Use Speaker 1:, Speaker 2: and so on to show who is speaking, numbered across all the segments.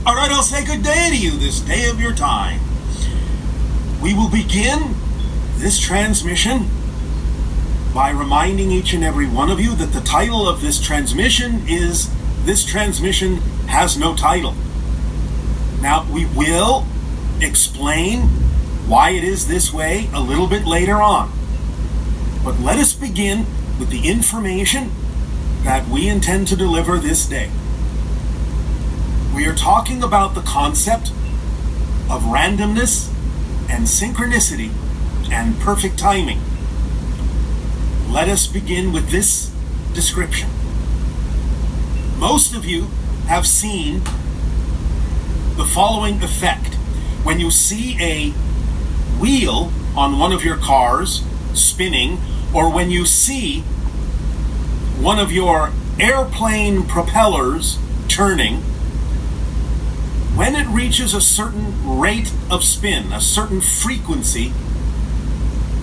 Speaker 1: All right, I'll say good day to you this day of your time. We will begin this transmission by reminding each and every one of you that the title of this transmission is This Transmission Has No Title. Now, we will explain why it is this way a little bit later on. But let us begin with the information that we intend to deliver this day. We are talking about the concept of randomness and synchronicity and perfect timing. Let us begin with this description. Most of you have seen the following effect. When you see a wheel on one of your cars spinning, or when you see one of your airplane propellers turning, when it reaches a certain rate of spin, a certain frequency,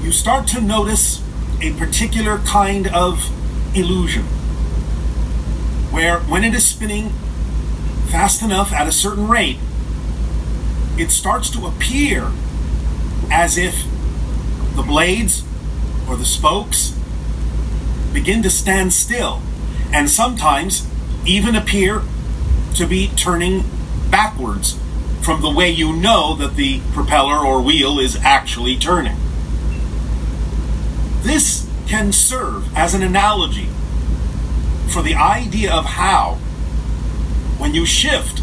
Speaker 1: you start to notice a particular kind of illusion, where when it is spinning fast enough at a certain rate, it starts to appear as if the blades or the spokes begin to stand still, and sometimes even appear to be turning backwards from the way you know that the propeller or wheel is actually turning. This can serve as an analogy for the idea of how, when you shift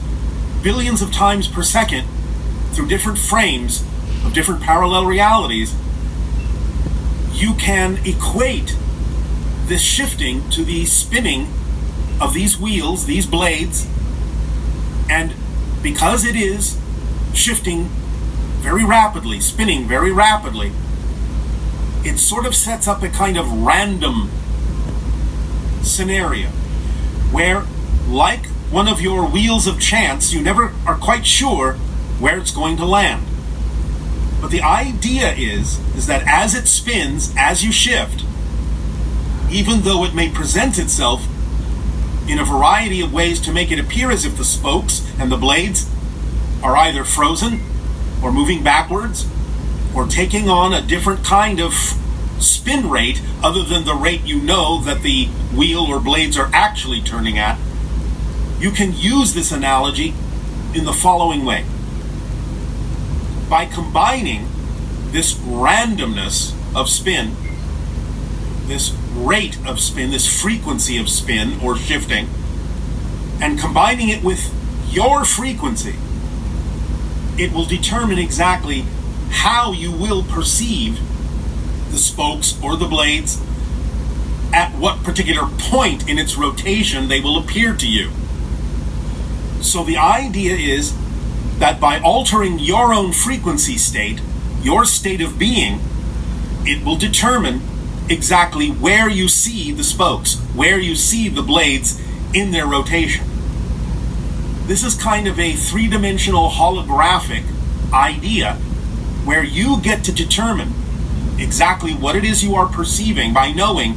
Speaker 1: billions of times per second through different frames of different parallel realities, you can equate this shifting to the spinning of these wheels, these blades, and because it is shifting very rapidly, spinning very rapidly, it sort of sets up a kind of random scenario where, like one of your wheels of chance, you never are quite sure where it's going to land. But the idea is that as it spins, as you shift, even though it may present itself in a variety of ways to make it appear as if the spokes and the blades are either frozen or moving backwards or taking on a different kind of spin rate other than the rate you know that the wheel or blades are actually turning at, you can use this analogy in the following way. By combining this randomness of spin, this rate of spin, this frequency of spin or shifting, and combining it with your frequency, it will determine exactly how you will perceive the spokes or the blades, at what particular point in its rotation they will appear to you. So the idea is that by altering your own frequency state, your state of being, it will determine exactly where you see the spokes, where you see the blades in their rotation. This is kind of a three-dimensional holographic idea where you get to determine exactly what it is you are perceiving by knowing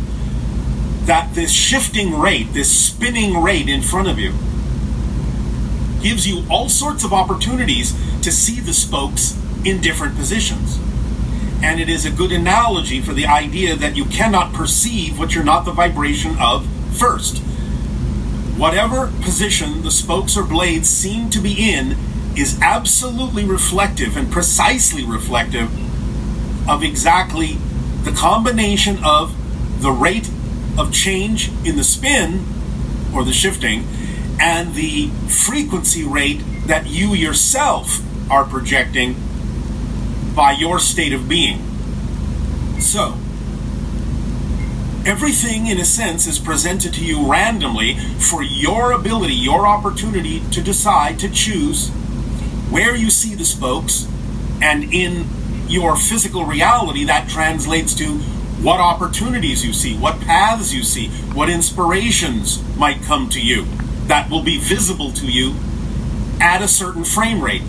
Speaker 1: that this shifting rate, this spinning rate in front of you, gives you all sorts of opportunities to see the spokes in different positions. And it is a good analogy for the idea that you cannot perceive what you're not the vibration of first. Whatever position the spokes or blades seem to be in is absolutely reflective and precisely reflective of exactly the combination of the rate of change in the spin or the shifting and the frequency rate that you yourself are projecting by your state of being. So, everything in a sense is presented to you randomly for your ability, your opportunity to decide, to choose where you see the spokes, and in your physical reality that translates to what opportunities you see, what paths you see, what inspirations might come to you that will be visible to you at a certain frame rate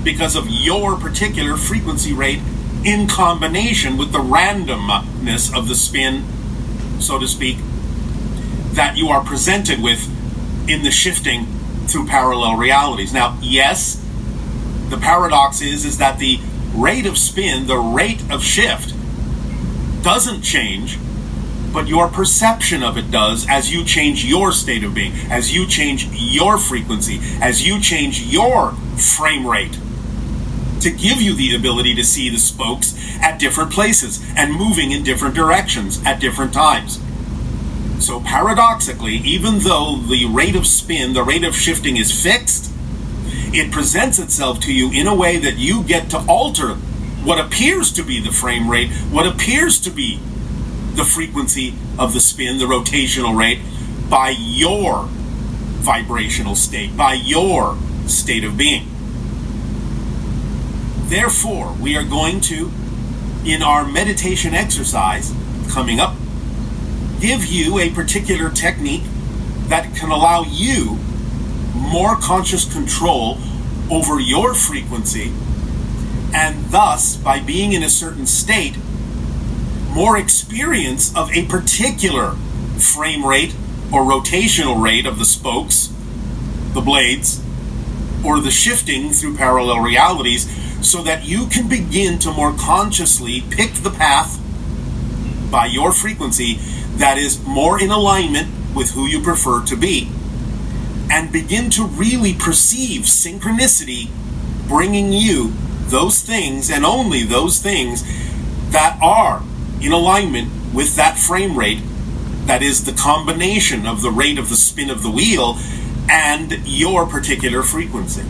Speaker 1: because of your particular frequency rate in combination with the randomness of the spin, so to speak, that you are presented with in the shifting through parallel realities. Now, yes, the paradox is that the rate of spin, the rate of shift, doesn't change, but your perception of it does as you change your state of being, as you change your frequency, as you change your frame rate, to give you the ability to see the spokes at different places and moving in different directions at different times. So paradoxically, even though the rate of spin, the rate of shifting is fixed, it presents itself to you in a way that you get to alter what appears to be the frame rate, what appears to be the frequency of the spin, the rotational rate, by your vibrational state, by your state of being. Therefore, we are going to, in our meditation exercise coming up, give you a particular technique that can allow you more conscious control over your frequency, and thus, by being in a certain state, more experience of a particular frame rate or rotational rate of the spokes, the blades, or the shifting through parallel realities, so that you can begin to more consciously pick the path by your frequency that is more in alignment with who you prefer to be, and begin to really perceive synchronicity bringing you those things, and only those things, that are in alignment with that frame rate, that is the combination of the rate of the spin of the wheel and your particular frequency.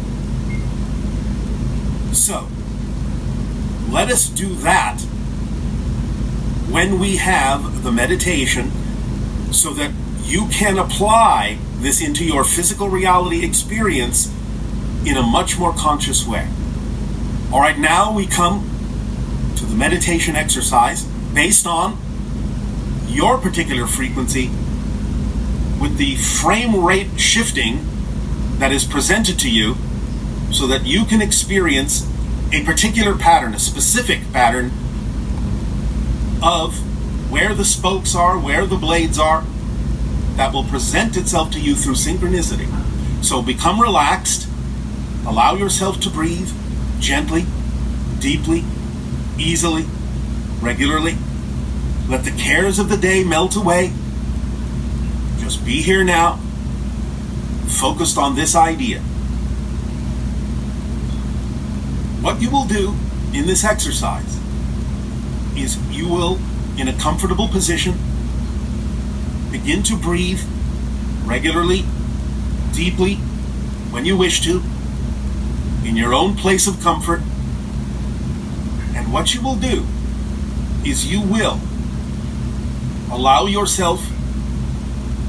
Speaker 1: So, let us do that when we have the meditation, so that you can apply this into your physical reality experience in a much more conscious way. All right, now we come to the meditation exercise based on your particular frequency, with the frame rate shifting that is presented to you, so that you can experience a particular pattern, a specific pattern of where the spokes are, where the blades are, that will present itself to you through synchronicity. So become relaxed, allow yourself to breathe gently, deeply, easily, regularly. Let the cares of the day melt away. Just be here now, focused on this idea. What you will do in this exercise is you will, in a comfortable position, begin to breathe regularly, deeply, when you wish to, in your own place of comfort. And what you will do is you will allow yourself,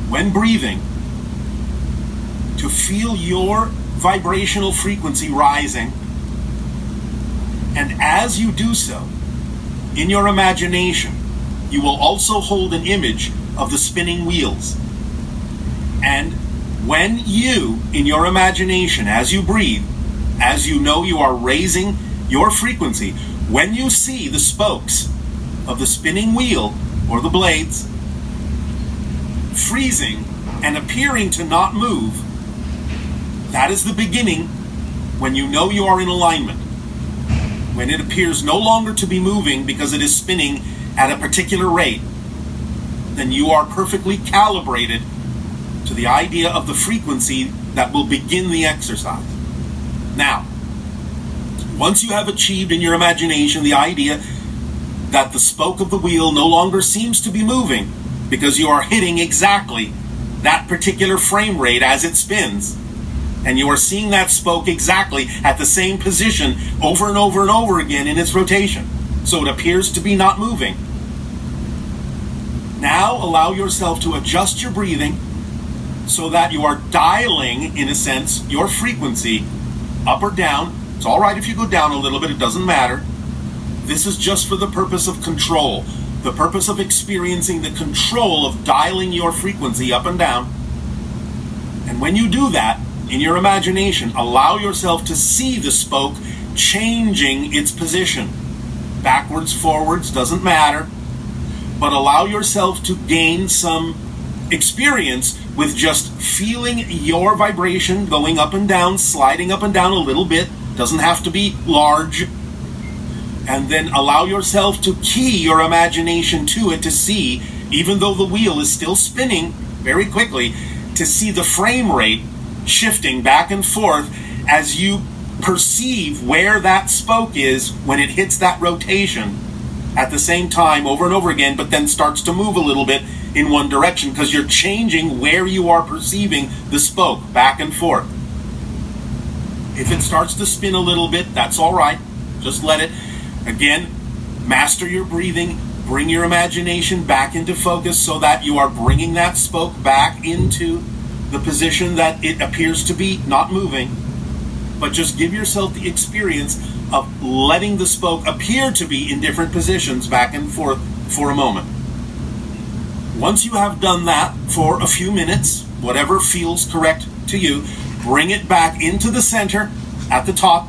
Speaker 1: when breathing, to feel your vibrational frequency rising. And as you do so, in your imagination, you will also hold an image of the spinning wheels. And when you, in your imagination, as you breathe, as you know you are raising your frequency, when you see the spokes of the spinning wheel or the blades freezing and appearing to not move, that is the beginning when you know you are in alignment. When it appears no longer to be moving because it is spinning at a particular rate, then you are perfectly calibrated to the idea of the frequency that will begin the exercise. Now, once you have achieved in your imagination the idea that the spoke of the wheel no longer seems to be moving because you are hitting exactly that particular frame rate as it spins, and you are seeing that spoke exactly at the same position over and over and over again in its rotation, so it appears to be not moving. Now allow yourself to adjust your breathing so that you are dialing, in a sense, your frequency up or down. It's all right if you go down a little bit, it doesn't matter. This is just for the purpose of control, the purpose of experiencing the control of dialing your frequency up and down. And when you do that, in your imagination, allow yourself to see the spoke changing its position. Backwards, forwards, doesn't matter. But allow yourself to gain some experience with just feeling your vibration going up and down, sliding up and down a little bit. Doesn't have to be large. And then allow yourself to key your imagination to it to see, even though the wheel is still spinning very quickly, to see the frame rate shifting back and forth as you perceive where that spoke is when it hits that rotation at the same time over and over again, but then starts to move a little bit in one direction because you're changing where you are perceiving the spoke back and forth. If it starts to spin a little bit, that's all right. Just let it. Again, master your breathing. Bring your imagination back into focus so that you are bringing that spoke back into the position that it appears to be not moving. But just give yourself the experience of letting the spoke appear to be in different positions back and forth for a moment. Once you have done that for a few minutes, whatever feels correct to you, bring it back into the center at the top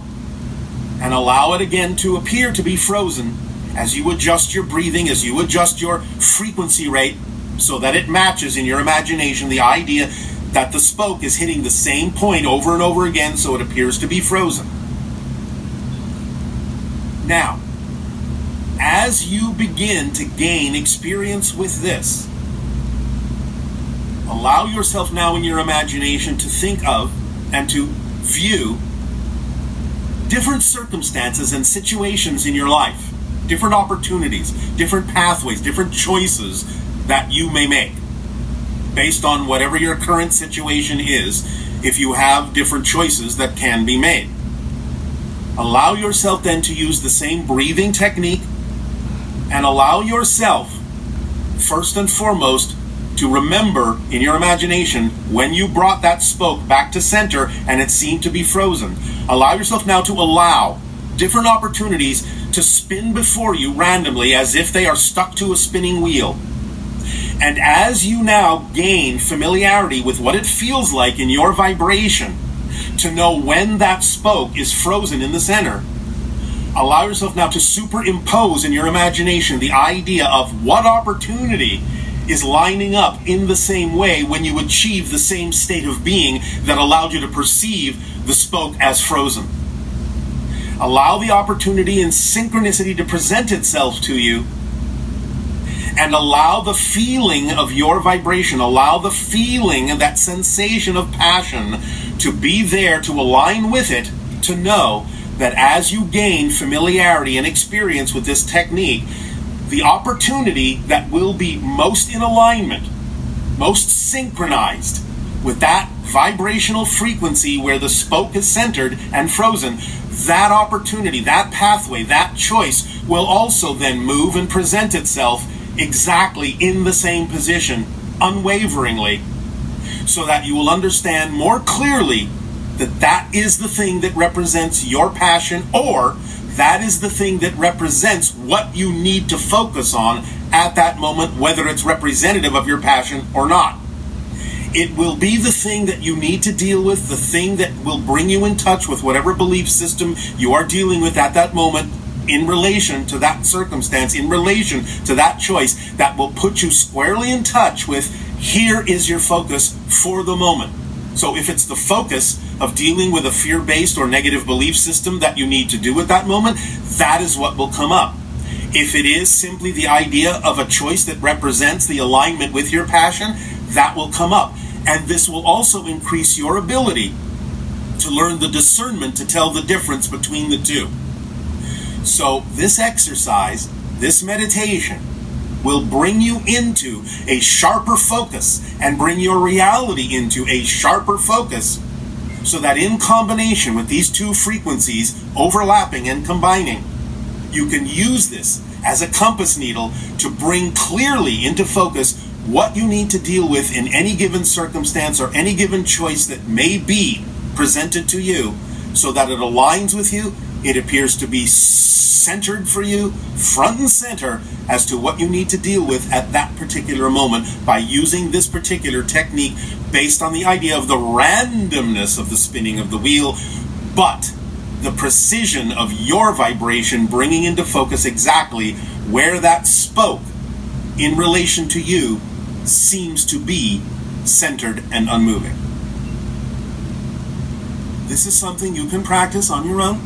Speaker 1: and allow it again to appear to be frozen as you adjust your breathing, as you adjust your frequency rate so that it matches in your imagination the idea that the spoke is hitting the same point over and over again so it appears to be frozen. Now, as you begin to gain experience with this, allow yourself now in your imagination to think of and to view different circumstances and situations in your life, different opportunities, different pathways, different choices that you may make based on whatever your current situation is. If you have different choices that can be made, allow yourself then to use the same breathing technique and allow yourself first and foremost to remember in your imagination when you brought that spoke back to center and it seemed to be frozen. Allow yourself now to allow different opportunities to spin before you randomly as if they are stuck to a spinning wheel. And as you now gain familiarity with what it feels like in your vibration to know when that spoke is frozen in the center, allow yourself now to superimpose in your imagination the idea of what opportunity is lining up in the same way when you achieve the same state of being that allowed you to perceive the spoke as frozen. Allow the opportunity and synchronicity to present itself to you, and allow the feeling of your vibration, allow the feeling and that sensation of passion to be there to align with it, to know that as you gain familiarity and experience with this technique, the opportunity that will be most in alignment, most synchronized with that vibrational frequency where the spoke is centered and frozen, that opportunity, that pathway, that choice will also then move and present itself exactly in the same position, unwaveringly, so that you will understand more clearly that that is the thing that represents your passion, or that is the thing that represents what you need to focus on at that moment, whether it's representative of your passion or not. It will be the thing that you need to deal with, the thing that will bring you in touch with whatever belief system you are dealing with at that moment in relation to that circumstance, in relation to that choice, that will put you squarely in touch with, here is your focus for the moment. So if it's the focus of dealing with a fear-based or negative belief system that you need to do at that moment, that is what will come up. If it is simply the idea of a choice that represents the alignment with your passion, that will come up. And this will also increase your ability to learn the discernment to tell the difference between the two. So this exercise, this meditation, will bring you into a sharper focus and bring your reality into a sharper focus, so that in combination with these two frequencies overlapping and combining, you can use this as a compass needle to bring clearly into focus what you need to deal with in any given circumstance or any given choice that may be presented to you, so that it aligns with you, it appears to be centered for you, front and center, as to what you need to deal with at that particular moment by using this particular technique based on the idea of the randomness of the spinning of the wheel, but the precision of your vibration bringing into focus exactly where that spoke in relation to you seems to be centered and unmoving. This is something you can practice on your own.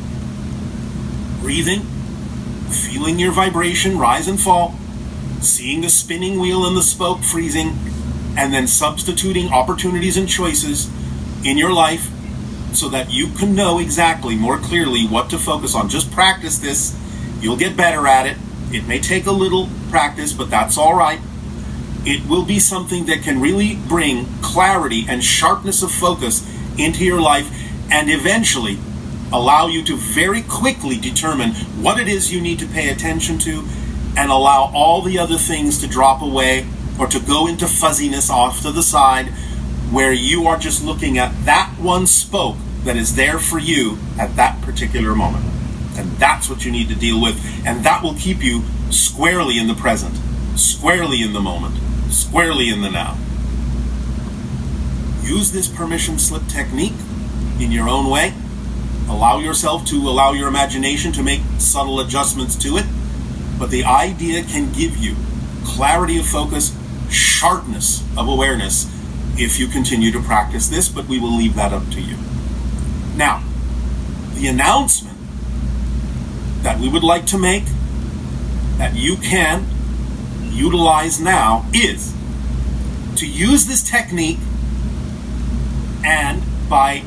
Speaker 1: Breathing, feeling your vibration rise and fall, seeing the spinning wheel and the spoke freezing, and then substituting opportunities and choices in your life so that you can know exactly more clearly what to focus on. Just practice this. You'll get better at it. It may take a little practice, but that's all right. It will be something that can really bring clarity and sharpness of focus into your life and eventually allow you to very quickly determine what it is you need to pay attention to and allow all the other things to drop away or to go into fuzziness off to the side where you are just looking at that one spoke that is there for you at that particular moment. And that's what you need to deal with, and that will keep you squarely in the present, squarely in the moment, squarely in the now. Use this permission slip technique in your own way. Allow yourself to allow your imagination to make subtle adjustments to it, but the idea can give you clarity of focus, sharpness of awareness if you continue to practice this, but we will leave that up to you. Now, the announcement that we would like to make that you can utilize now is to use this technique, and by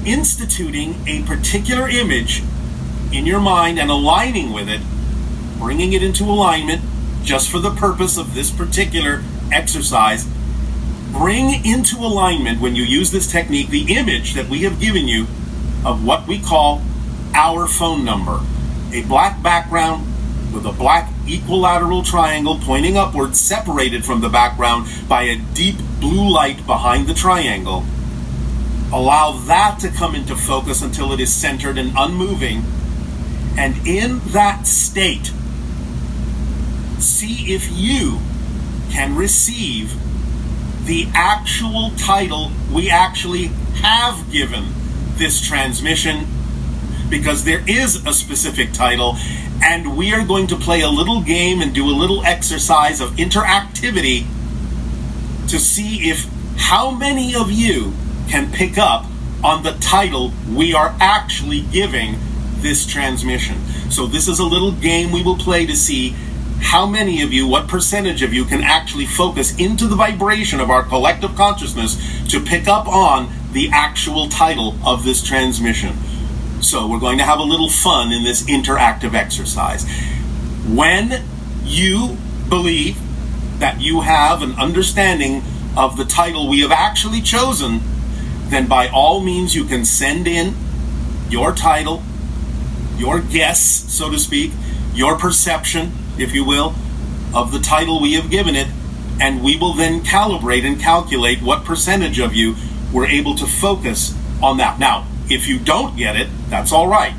Speaker 1: instituting a particular image in your mind and aligning with it, bringing it into alignment just for the purpose of this particular exercise, bring into alignment, when you use this technique, the image that we have given you of what we call our phone number. A black background with a black equilateral triangle pointing upward, separated from the background by a deep blue light behind the triangle. Allow that to come into focus until it is centered and unmoving. And in that state, see if you can receive the actual title we actually have given this transmission, because there is a specific title, and we are going to play a little game and do a little exercise of interactivity to see if how many of you can pick up on the title we are actually giving this transmission. So this is a little game we will play to see how many of you, what percentage of you can actually focus into the vibration of our collective consciousness to pick up on the actual title of this transmission. So we're going to have a little fun in this interactive exercise. When you believe that you have an understanding of the title we have actually chosen, then by all means you can send in your title, your guess, so to speak, your perception, if you will, of the title we have given it, and we will then calibrate and calculate what percentage of you were able to focus on that. Now, if you don't get it, that's all right.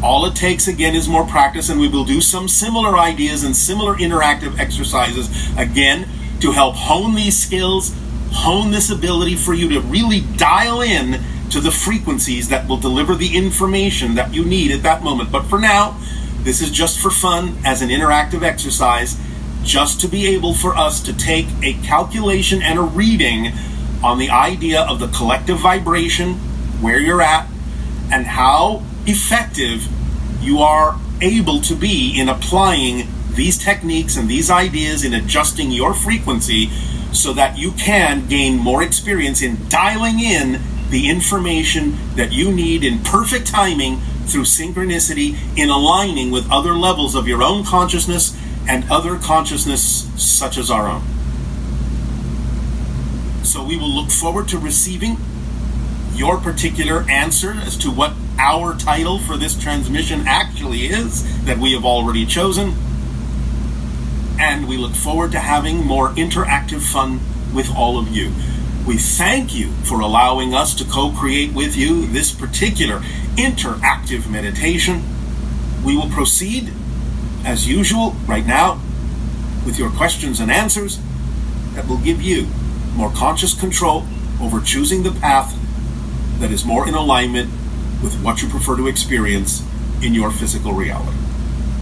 Speaker 1: All it takes, again, is more practice, and we will do some similar ideas and similar interactive exercises, again, to help hone these skills, hone this ability for you to really dial in to the frequencies that will deliver the information that you need at that moment. But for now, this is just for fun, as an interactive exercise, just to be able for us to take a calculation and a reading on the idea of the collective vibration, where you're at, and how effective you are able to be in applying these techniques and these ideas in adjusting your frequency so that you can gain more experience in dialing in the information that you need in perfect timing through synchronicity, in aligning with other levels of your own consciousness and other consciousness such as our own. So we will look forward to receiving your particular answer as to what our title for this transmission actually is that we have already chosen. And we look forward to having more interactive fun with all of you. We thank you for allowing us to co-create with you this particular interactive meditation. We will proceed, as usual, right now, with your questions and answers that will give you more conscious control over choosing the path that is more in alignment with what you prefer to experience in your physical reality.